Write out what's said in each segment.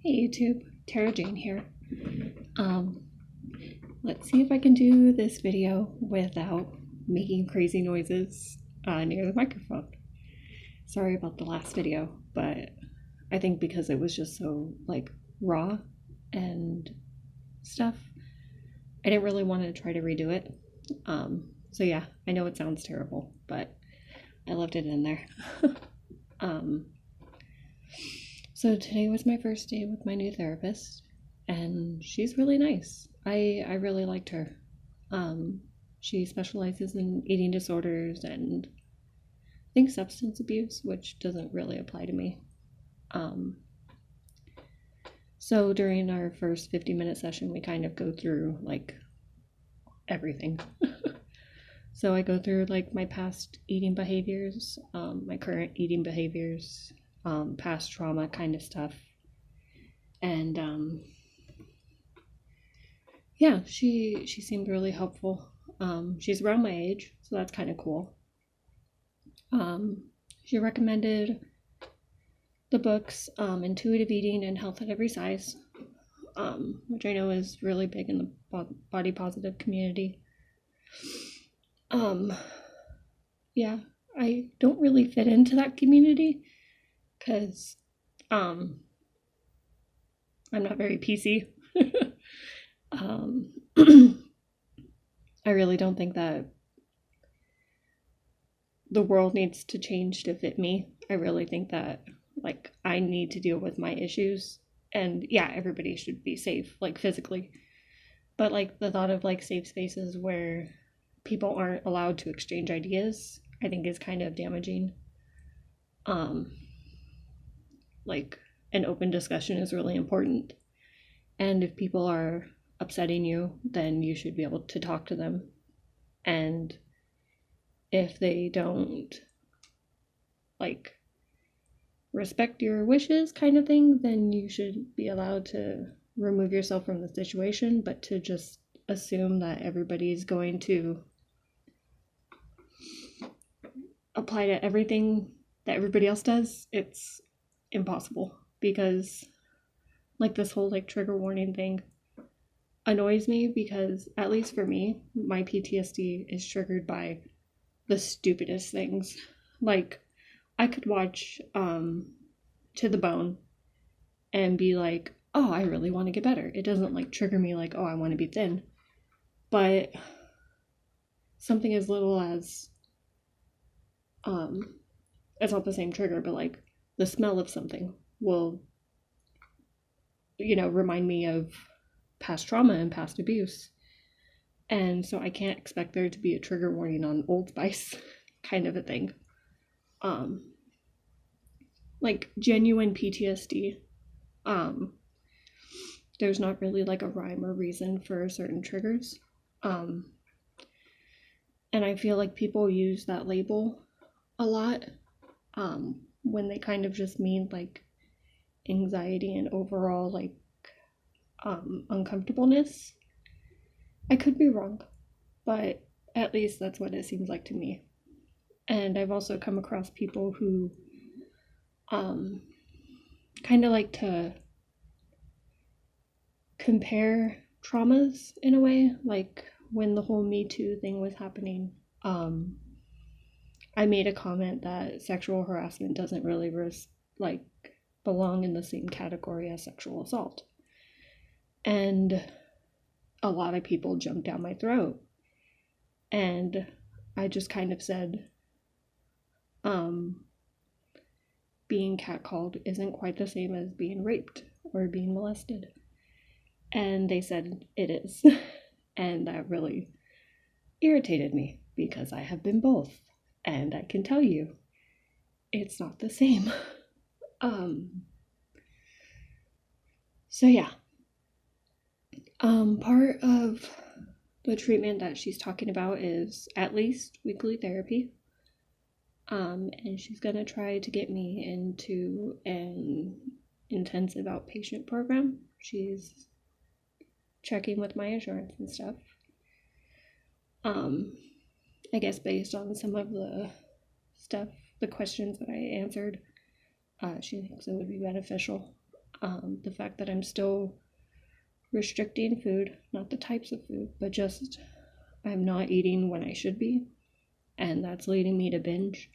Hey YouTube, Tara Jane here. Um, let's see if I can do this video without making crazy noises near the microphone. Sorry about the last video, but I think because it was just so raw and stuff, I didn't really want to try to redo it. So yeah, I know it sounds terrible, but I left it in there. um, So today was my first day with my new therapist, and she's really nice. I really liked her. She specializes in eating disorders and I think substance abuse, which doesn't really apply to me. Um, so during our first 50-minute session, we kind of go through everything. So I go through my past eating behaviors, my current eating behaviors, past trauma kind of stuff, and yeah, she seemed really helpful. She's around my age, so that's kind of cool. She recommended the books Intuitive Eating and Health at Every Size, which I know is really big in the body positive community. Yeah, I don't really fit into that community because I'm not very PC. I really don't think that the world needs to change to fit me. I really think that I need to deal with my issues. And yeah, everybody should be safe, physically. But the thought of safe spaces where people aren't allowed to exchange ideas, I think is kind of damaging. Um an open discussion is really important. And if people are upsetting you, then you should be able to talk to them. And if they don't respect your wishes kind of thing, then you should be allowed to remove yourself from the situation. But to just assume that everybody's going to apply to everything that everybody else does, it's impossible. Because this whole trigger warning thing annoys me, because at least for me, my PTSD is triggered by the stupidest things. I could watch To the Bone and be like, oh, I really want to get better. It doesn't trigger me oh, I want to be thin. But something as little as it's not the same trigger, but the smell of something will remind me of past trauma and past abuse. And so I can't expect there to be a trigger warning on Old Spice kind of a thing. Genuine PTSD, there's not really a rhyme or reason for certain triggers. And I feel people use that label a lot when they kind of just mean anxiety and overall uncomfortableness. I could be wrong, but at least that's what it seems like to me. And I've also come across people who kind of like to compare traumas in a way. When the whole Me Too thing was happening, I made a comment that sexual harassment doesn't really belong in the same category as sexual assault. And a lot of people jumped down my throat. And I just kind of said, being catcalled isn't quite the same as being raped or being molested. And they said it is. And that really irritated me because I have been both. And I can tell you, it's not the same. So yeah. Part of the treatment that she's talking about is at least weekly therapy. And she's gonna try to get me into an intensive outpatient program. She's checking with my insurance and stuff. I guess based on some of the stuff, the questions that I answered, she thinks it would be beneficial. The fact that I'm still restricting food, not the types of food, but just I'm not eating when I should be, and that's leading me to binge.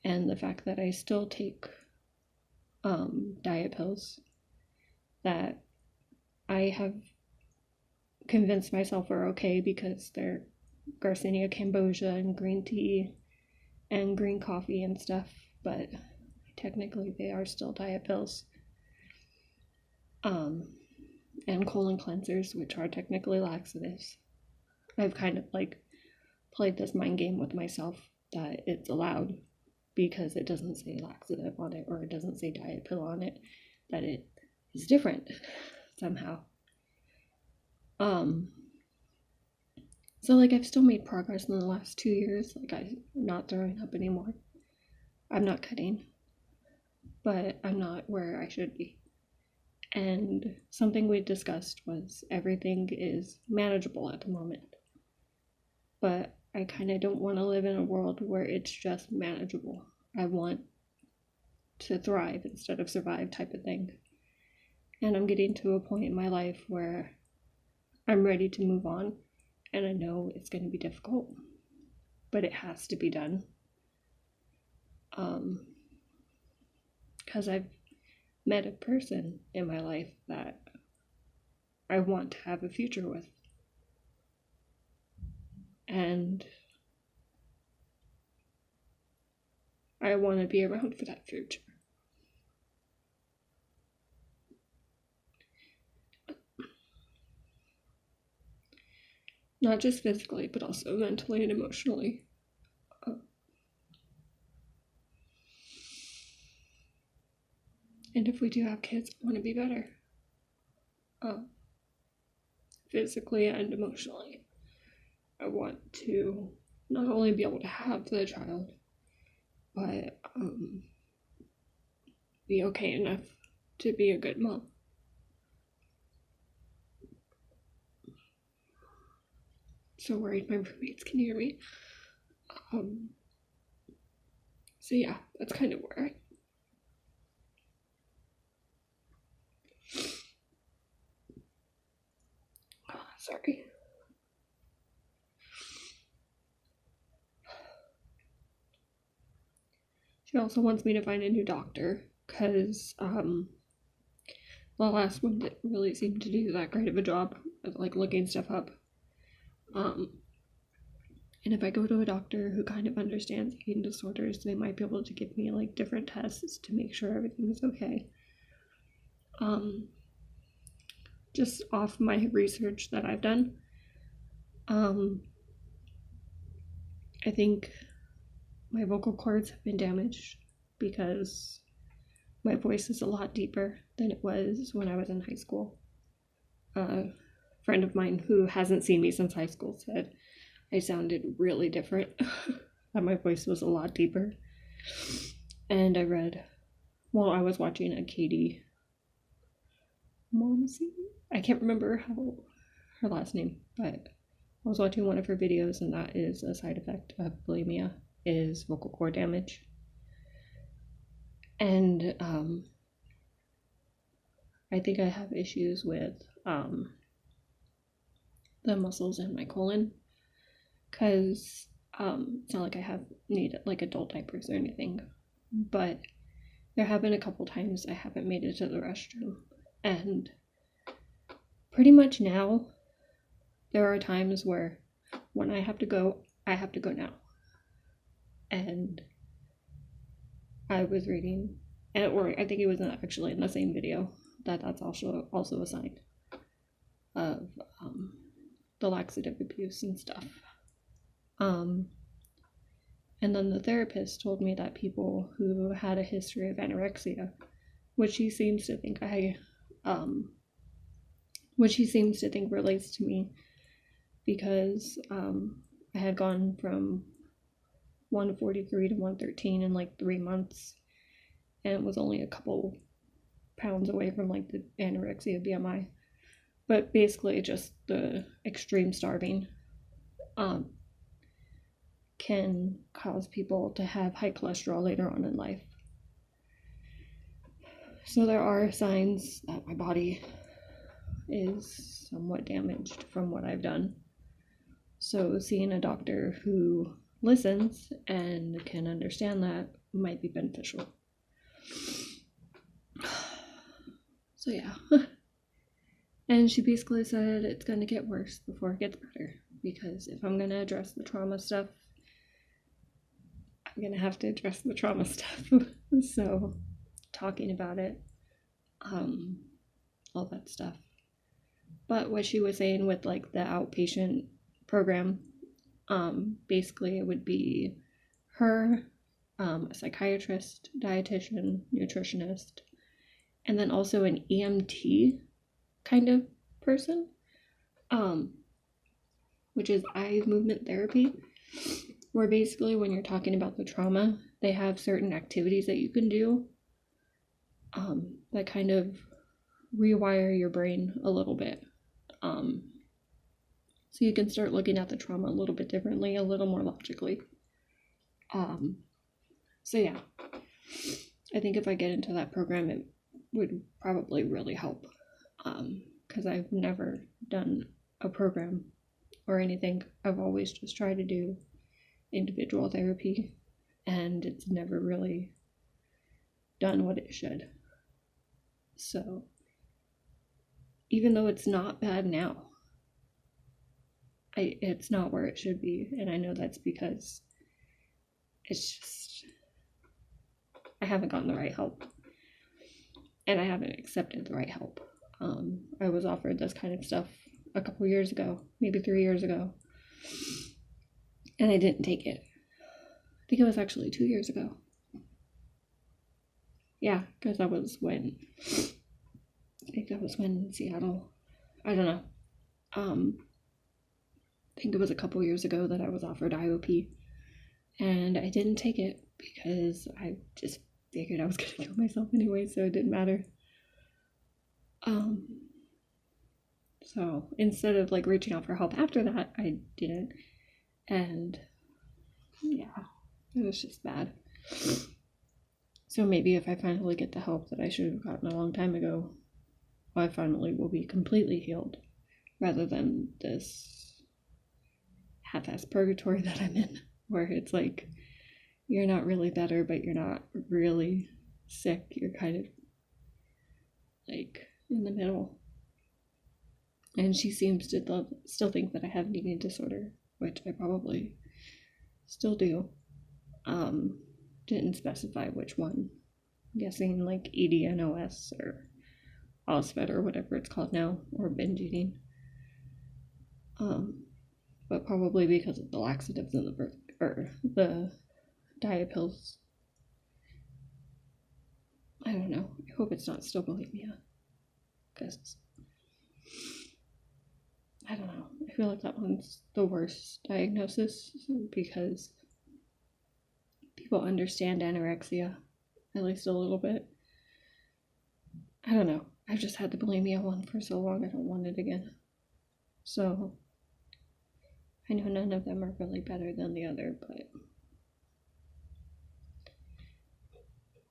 And the fact that I still take diet pills that I have convinced myself are okay because they're Garcinia cambogia and green tea and green coffee and stuff, but technically they are still diet pills. And colon cleansers, which are technically laxatives. I've kind of like played this mind game with myself that it's allowed because it doesn't say laxative on it or it doesn't say diet pill on it, that it is different somehow. So like I've still made progress in the last 2 years. Like I'm not throwing up anymore. I'm not cutting, but I'm not where I should be. And something we discussed was everything is manageable at the moment. But I kind of don't want to live in a world where it's just manageable. I want to thrive instead of survive type of thing. And I'm getting to a point in my life where I'm ready to move on. And I know it's going to be difficult, but it has to be done. Because I've met a person in my life that I want to have a future with. And I want to be around for that future. Not just physically, but also mentally and emotionally. And if we do have kids, I want to be better. Physically and emotionally. I want to not only be able to have the child, but be okay enough to be a good mom. So worried my roommates can hear me. So yeah, that's kind of where sorry. She also wants me to find a new doctor because the last one didn't really seem to do that great of a job of like looking stuff up. And if I go to a doctor who kind of understands eating disorders, they might be able to give me like different tests to make sure everything is okay. Just off my research that I've done, I think my vocal cords have been damaged because my voice is a lot deeper than it was when I was in high school. A friend of mine who hasn't seen me since high school said I sounded really different, that my voice was a lot deeper. And I was watching a Katie Momsey? I can't remember how her last name, but I was watching one of her videos, and that is a side effect of bulimia, is vocal cord damage. And I think I have issues with the muscles in my colon, because it's not like I need like adult diapers or anything, but there have been a couple times I haven't made it to the restroom, and pretty much now there are times where when I have to go now. And I was reading, or I think it was actually in the same video, that's also a sign of the laxative abuse and stuff. And then the therapist told me that people who had a history of anorexia, which he seems to think relates to me, because I had gone from 143 to 113 in like 3 months, and it was only a couple pounds away from like the anorexia BMI. But basically just the extreme starving can cause people to have high cholesterol later on in life. So there are signs that my body is somewhat damaged from what I've done. So seeing a doctor who listens and can understand that might be beneficial. So yeah. And she basically said it's going to get worse before it gets better, because if I'm going to address the trauma stuff, I'm going to have to address the trauma stuff. So talking about it, all that stuff. But what she was saying with like the outpatient program, basically it would be her, a psychiatrist, dietitian, nutritionist, and then also an EMT kind of person, which is eye movement therapy, where basically when you're talking about the trauma, they have certain activities that you can do that kind of rewire your brain a little bit. So you can start looking at the trauma a little bit differently, a little more logically. So yeah, I think if I get into that program, it would probably really help, because I've never done a program or anything. I've always just tried to do individual therapy, and it's never really done what it should. So even though it's not bad now, it's not where it should be, and I know that's because it's just I haven't gotten the right help, and I haven't accepted the right help. I was offered this kind of stuff a couple years ago, maybe 3 years ago, and I didn't take it. I think it was actually 2 years ago. Yeah, because that was when in Seattle. I don't know. I think it was a couple years ago that I was offered IOP, and I didn't take it because I just figured I was gonna kill myself anyway, so it didn't matter. So instead of like reaching out for help after that, I didn't, and yeah, it was just bad. So maybe if I finally get the help that I should have gotten a long time ago, I finally will be completely healed, rather than this half-ass purgatory that I'm in, where it's like you're not really better, but you're not really sick. You're kind of like in the middle. And she seems to still think that I have an eating disorder, which I probably still do. Didn't specify which one. I'm guessing like EDNOS or OSFED or whatever it's called now, or binge eating. But probably because of the laxatives in the diet pills. I don't know. I hope it's not still bulimia, because I don't know. I feel like that one's the worst diagnosis because people understand anorexia, at least a little bit. I don't know. I've just had the bulimia one for so long, I don't want it again. So I know none of them are really better than the other, but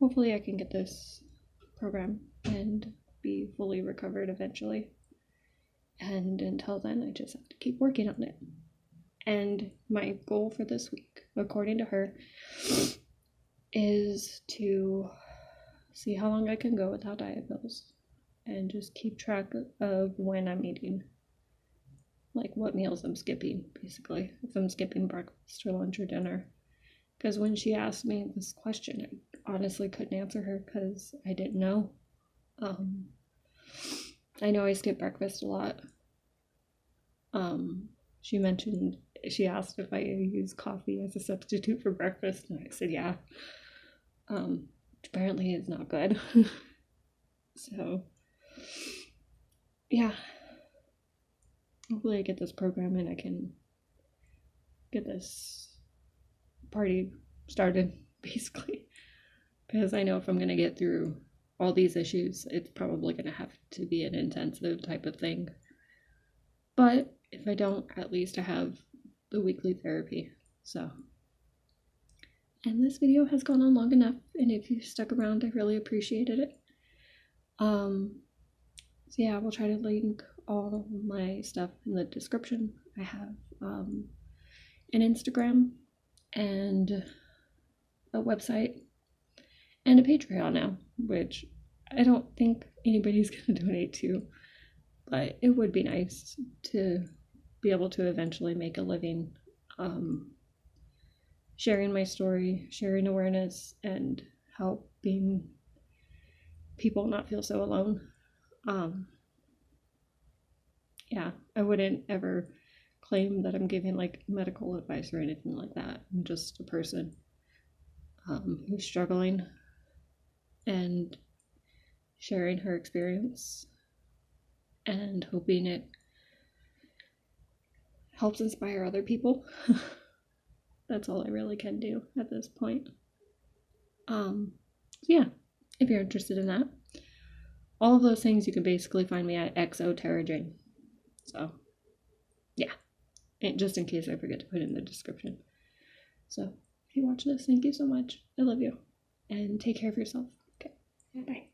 hopefully I can get this program and be fully recovered eventually. And until then, I just have to keep working on it. And my goal for this week, according to her, is to see how long I can go without diet pills and just keep track of when I'm eating, like what meals I'm skipping, basically, if I'm skipping breakfast or lunch or dinner. Because when she asked me this question, I honestly couldn't answer her because I didn't know. I know I skip breakfast a lot. She asked if I use coffee as a substitute for breakfast, and I said yeah. Apparently it's not good. So yeah, hopefully I get this program and I can get this party started, basically, because I know if I'm gonna get through all these issues, it's probably gonna have to be an intensive type of thing. But if I don't, at least I have the weekly therapy. So, and this video has gone on long enough, and if you stuck around, I really appreciated it. So yeah, we'll try to link all of my stuff in the description. I have an Instagram and a website and a Patreon now, which I don't think anybody's gonna donate to, but it would be nice to be able to eventually make a living sharing my story, sharing awareness, and helping people not feel so alone. Yeah, I wouldn't ever claim that I'm giving like medical advice or anything like that. I'm just a person who's struggling and sharing her experience and hoping it helps inspire other people. That's all I really can do at this point. Yeah, if you're interested in that, all of those things you can basically find me at XO So, yeah, and just in case I forget to put it in the description. So, if you watch this, thank you so much. I love you, and take care of yourself. Okay, bye.